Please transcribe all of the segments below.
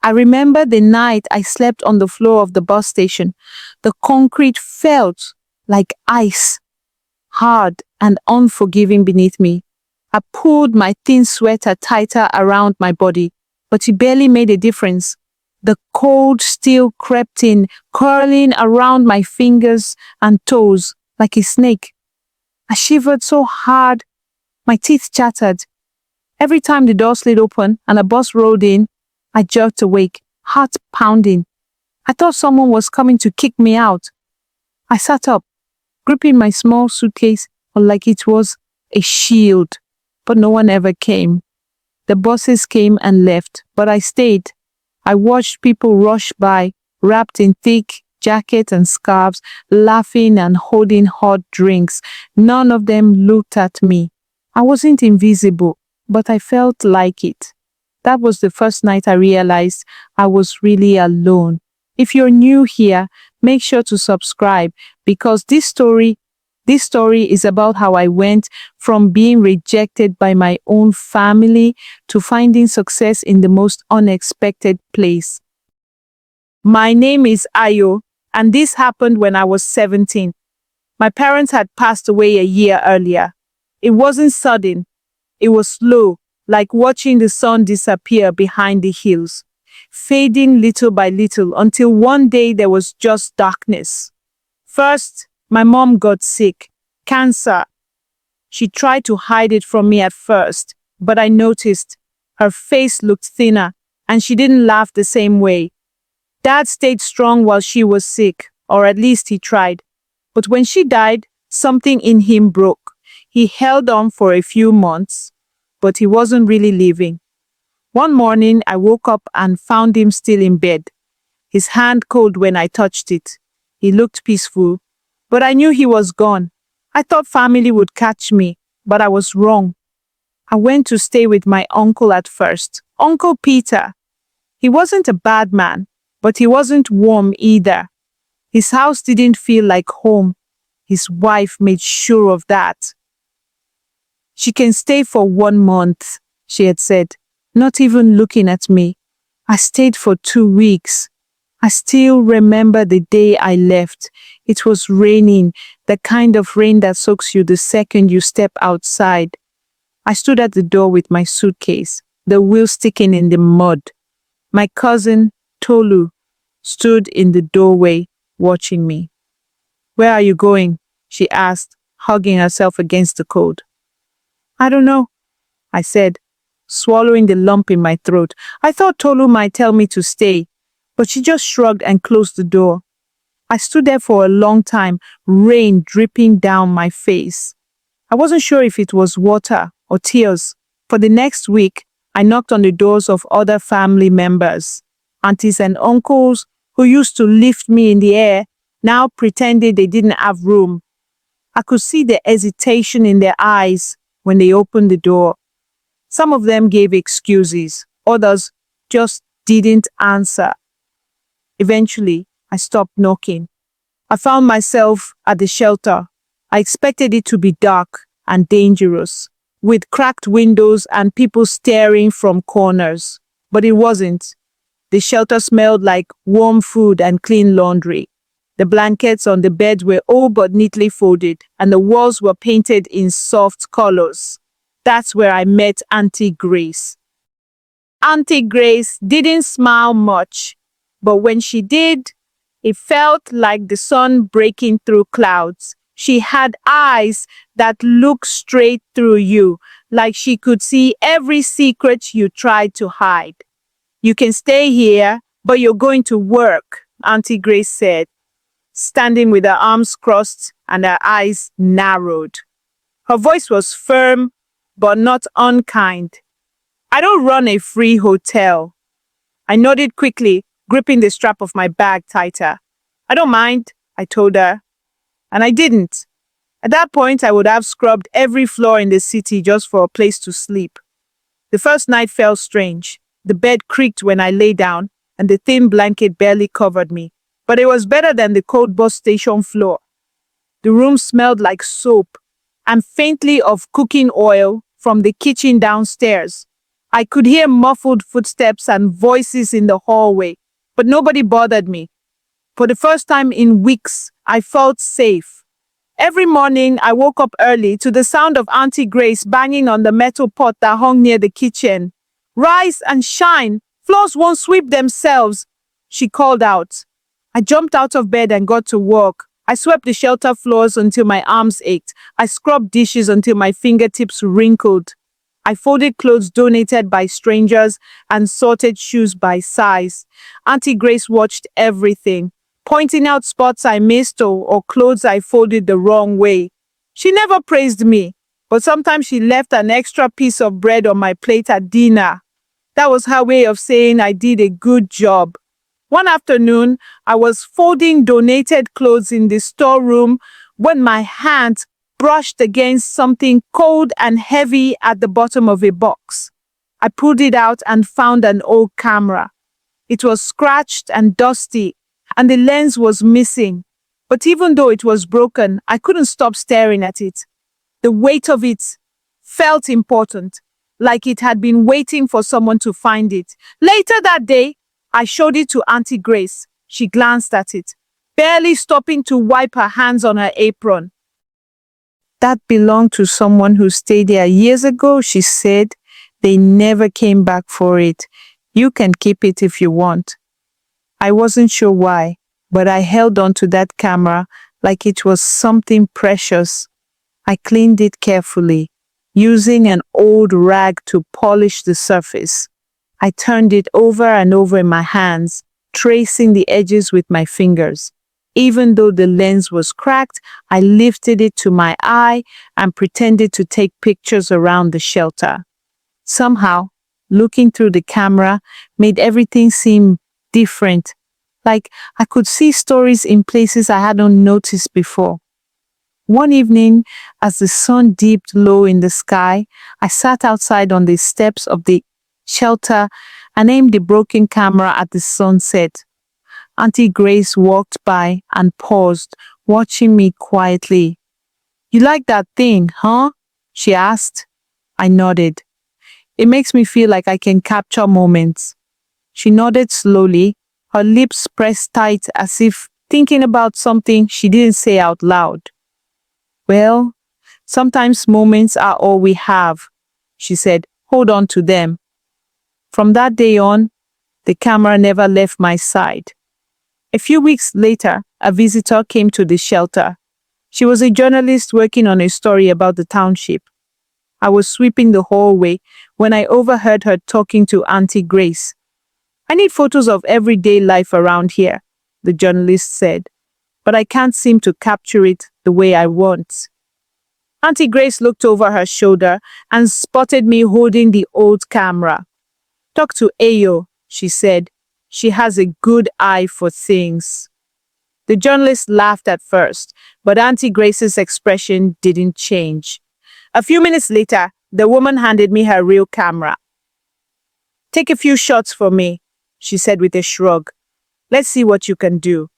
I remember the night I slept on the floor of the bus station. The concrete felt like ice, hard and unforgiving beneath me. I pulled my thin sweater tighter around my body, but it barely made a difference. The cold still crept in, curling around my fingers and toes like a snake. I shivered so hard, my teeth chattered. Every time the door slid open and a bus rolled in, I jerked awake, heart pounding. I thought someone was coming to kick me out. I sat up, gripping my small suitcase like it was a shield, but no one ever came. The buses came and left, but I stayed. I watched people rush by, wrapped in thick jackets and scarves, laughing and holding hot drinks. None of them looked at me. I wasn't invisible, but I felt like it. That was the first night I realized I was really alone. If you're new here, make sure to subscribe because this story is about how I went from being rejected by my own family to finding success in the most unexpected place. My name is Ayo, and this happened when I was 17. My parents had passed away a year earlier. It wasn't sudden. It was slow, like watching the sun disappear behind the hills, fading little by little until one day there was just darkness. First, my mom got sick, cancer. She tried to hide it from me at first, but I noticed her face looked thinner and she didn't laugh the same way. Dad stayed strong while she was sick, or at least he tried. But when she died, something in him broke. He held on for a few months, but he wasn't really living. One morning, I woke up and found him still in bed, his hand cold when I touched it. He looked peaceful, but I knew he was gone. I thought family would catch me, but I was wrong. I went to stay with my uncle at first, Uncle Peter. He wasn't a bad man, but he wasn't warm either. His house didn't feel like home. His wife made sure of that. She can stay for 1 month, she had said, not even looking at me. I stayed for 2 weeks. I still remember the day I left. It was raining, the kind of rain that soaks you the second you step outside. I stood at the door with my suitcase, the wheel sticking in the mud. My cousin, Tolu, stood in the doorway watching me. "Where are you going?" she asked, hugging herself against the cold. "I don't know," I said, swallowing the lump in my throat. I thought Tolu might tell me to stay, but she just shrugged and closed the door. I stood there for a long time, rain dripping down my face. I wasn't sure if it was water or tears. For the next week, I knocked on the doors of other family members. Aunties and uncles who used to lift me in the air now pretended they didn't have room. I could see the hesitation in their eyes when they opened the door. Some of them gave excuses, others just didn't answer. Eventually, I stopped knocking. I found myself at the shelter. I expected it to be dark and dangerous, with cracked windows and people staring from corners. But it wasn't. The shelter smelled like warm food and clean laundry. The blankets on the bed were all but neatly folded, and the walls were painted in soft colors. That's where I met Auntie Grace. Auntie Grace didn't smile much, but when she did, it felt like the sun breaking through clouds. She had eyes that looked straight through you, like she could see every secret you tried to hide. "You can stay here, but you're going to work," Auntie Grace said, standing with her arms crossed and her eyes narrowed. Her voice was firm, but not unkind. "I don't run a free hotel." I nodded quickly, gripping the strap of my bag tighter. "I don't mind," I told her. And I didn't. At that point, I would have scrubbed every floor in the city just for a place to sleep. The first night felt strange. The bed creaked when I lay down, and the thin blanket barely covered me. But it was better than the cold bus station floor. The room smelled like soap and faintly of cooking oil from the kitchen downstairs. I could hear muffled footsteps and voices in the hallway, but nobody bothered me. For the first time in weeks, I felt safe. Every morning, I woke up early to the sound of Auntie Grace banging on the metal pot that hung near the kitchen. "Rise and shine! Floors won't sweep themselves," she called out. I jumped out of bed and got to work. I swept the shelter floors until my arms ached. I scrubbed dishes until my fingertips wrinkled. I folded clothes donated by strangers and sorted shoes by size. Auntie Grace watched everything, pointing out spots I missed or clothes I folded the wrong way. She never praised me, but sometimes she left an extra piece of bread on my plate at dinner. That was her way of saying I did a good job. One afternoon, I was folding donated clothes in the storeroom when my hand brushed against something cold and heavy at the bottom of a box. I pulled it out and found an old camera. It was scratched and dusty, and the lens was missing. But even though it was broken, I couldn't stop staring at it. The weight of it felt important, like it had been waiting for someone to find it. Later that day, I showed it to Auntie Grace. She glanced at it, barely stopping to wipe her hands on her apron. "That belonged to someone who stayed there years ago," she said. "They never came back for it. You can keep it if you want." I wasn't sure why, but I held on to that camera like it was something precious. I cleaned it carefully, using an old rag to polish the surface. I turned it over and over in my hands, tracing the edges with my fingers. Even though the lens was cracked, I lifted it to my eye and pretended to take pictures around the shelter. Somehow, looking through the camera made everything seem different, like I could see stories in places I hadn't noticed before. One evening, as the sun dipped low in the sky, I sat outside on the steps of the shelter and aimed the broken camera at the sunset. Auntie Grace walked by and paused, watching me quietly. "You like that thing, huh?" she asked. I nodded. "It makes me feel like I can capture moments." She nodded slowly, her lips pressed tight as if thinking about something she didn't say out loud. "Well, sometimes moments are all we have," she said. "Hold on to them." From that day on, the camera never left my side. A few weeks later, a visitor came to the shelter. She was a journalist working on a story about the township. I was sweeping the hallway when I overheard her talking to Auntie Grace. "I need photos of everyday life around here," the journalist said, "but I can't seem to capture it the way I want." Auntie Grace looked over her shoulder and spotted me holding the old camera. "Talk to Ayo," she said. "She has a good eye for things." The journalist laughed at first, but Auntie Grace's expression didn't change. A few minutes later, the woman handed me her real camera. "Take a few shots for me," she said with a shrug. "Let's see what you can do."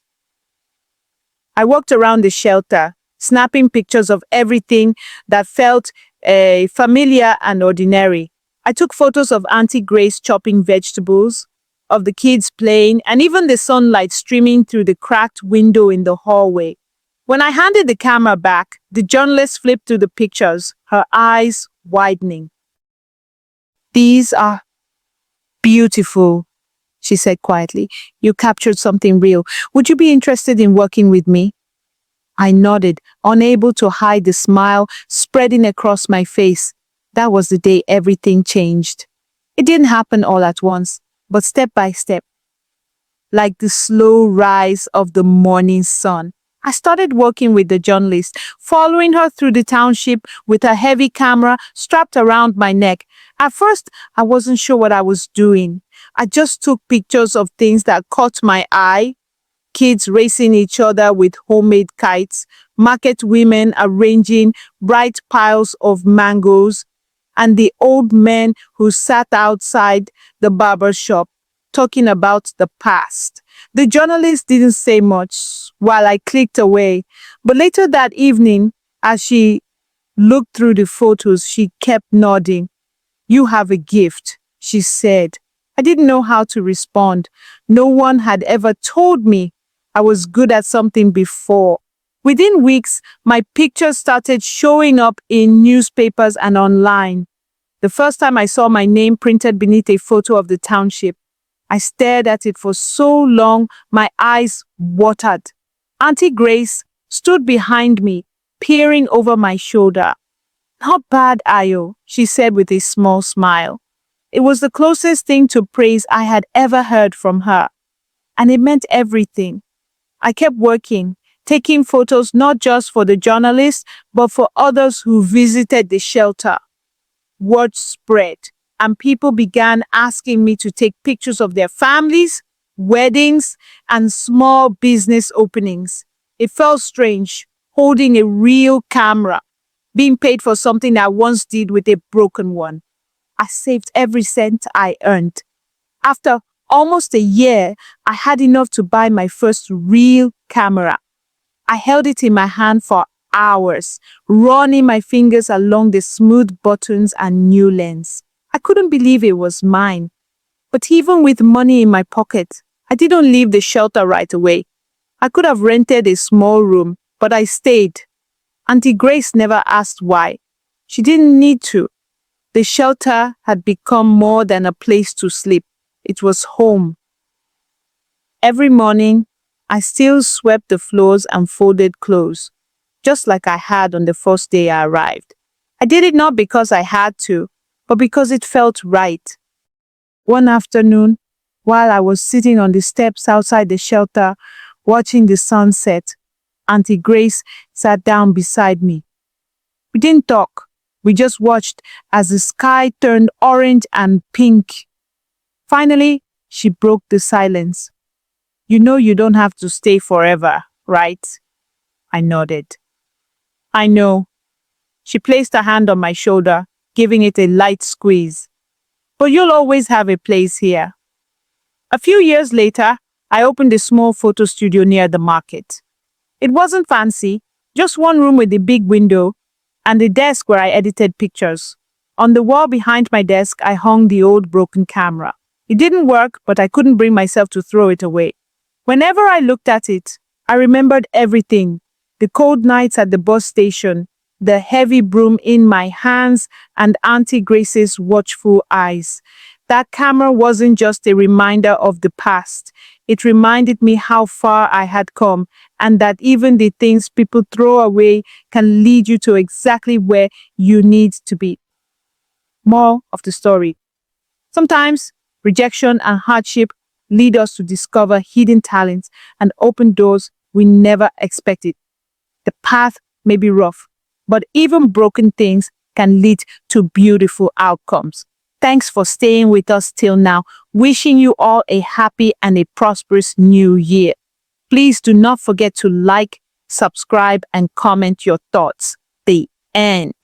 I walked around the shelter, snapping pictures of everything that felt familiar and ordinary. I took photos of Auntie Grace chopping vegetables, of the kids playing, and even the sunlight streaming through the cracked window in the hallway. When I handed the camera back, the journalist flipped through the pictures, her eyes widening. "These are beautiful," she said quietly. "You captured something real. Would you be interested in working with me?" I nodded, unable to hide the smile spreading across my face. That was the day everything changed. It didn't happen all at once, but step by step, like the slow rise of the morning sun. I started working with the journalist, following her through the township with a heavy camera strapped around my neck. At first, I wasn't sure what I was doing. I just took pictures of things that caught my eye. Kids racing each other with homemade kites, market women arranging bright piles of mangoes, and the old men who sat outside the barber shop talking about the past. The journalist didn't say much while I clicked away, but later that evening, as she looked through the photos, she kept nodding. "You have a gift," she said. I didn't know how to respond. No one had ever told me I was good at something before. Within weeks, my pictures started showing up in newspapers and online. The first time I saw my name printed beneath a photo of the township, I stared at it for so long, my eyes watered. Auntie Grace stood behind me, peering over my shoulder. "Not bad, Ayo," she said with a small smile. It was the closest thing to praise I had ever heard from her, and it meant everything. I kept working, taking photos not just for the journalists, but for others who visited the shelter. Word spread, and people began asking me to take pictures of their families, weddings, and small business openings. It felt strange, holding a real camera, being paid for something I once did with a broken one. I saved every cent I earned. After almost a year, I had enough to buy my first real camera. I held it in my hand for hours, running my fingers along the smooth buttons and new lens. I couldn't believe it was mine. But even with money in my pocket, I didn't leave the shelter right away. I could have rented a small room, but I stayed. Auntie Grace never asked why. She didn't need to. The shelter had become more than a place to sleep. It was home. Every morning, I still swept the floors and folded clothes, just like I had on the first day I arrived. I did it not because I had to, but because it felt right. One afternoon, while I was sitting on the steps outside the shelter, watching the sunset, Auntie Grace sat down beside me. We didn't talk. We just watched as the sky turned orange and pink. Finally, she broke the silence. "You know you don't have to stay forever, right?" I nodded. "I know." She placed her hand on my shoulder, giving it a light squeeze. "But you'll always have a place here." A few years later, I opened a small photo studio near the market. It wasn't fancy, just one room with a big window and a desk where I edited pictures. On the wall behind my desk, I hung the old broken camera. It didn't work, but I couldn't bring myself to throw it away. Whenever I looked at it, I remembered everything. The cold nights at the bus station, the heavy broom in my hands, and Auntie Grace's watchful eyes. That camera wasn't just a reminder of the past. It reminded me how far I had come, and that even the things people throw away can lead you to exactly where you need to be. Moral of the story: sometimes rejection and hardship lead us to discover hidden talents and open doors we never expected. The path may be rough, but even broken things can lead to beautiful outcomes. Thanks for staying with us till now. Wishing you all a happy and a prosperous new year. Please do not forget to like, subscribe, and comment your thoughts. The end.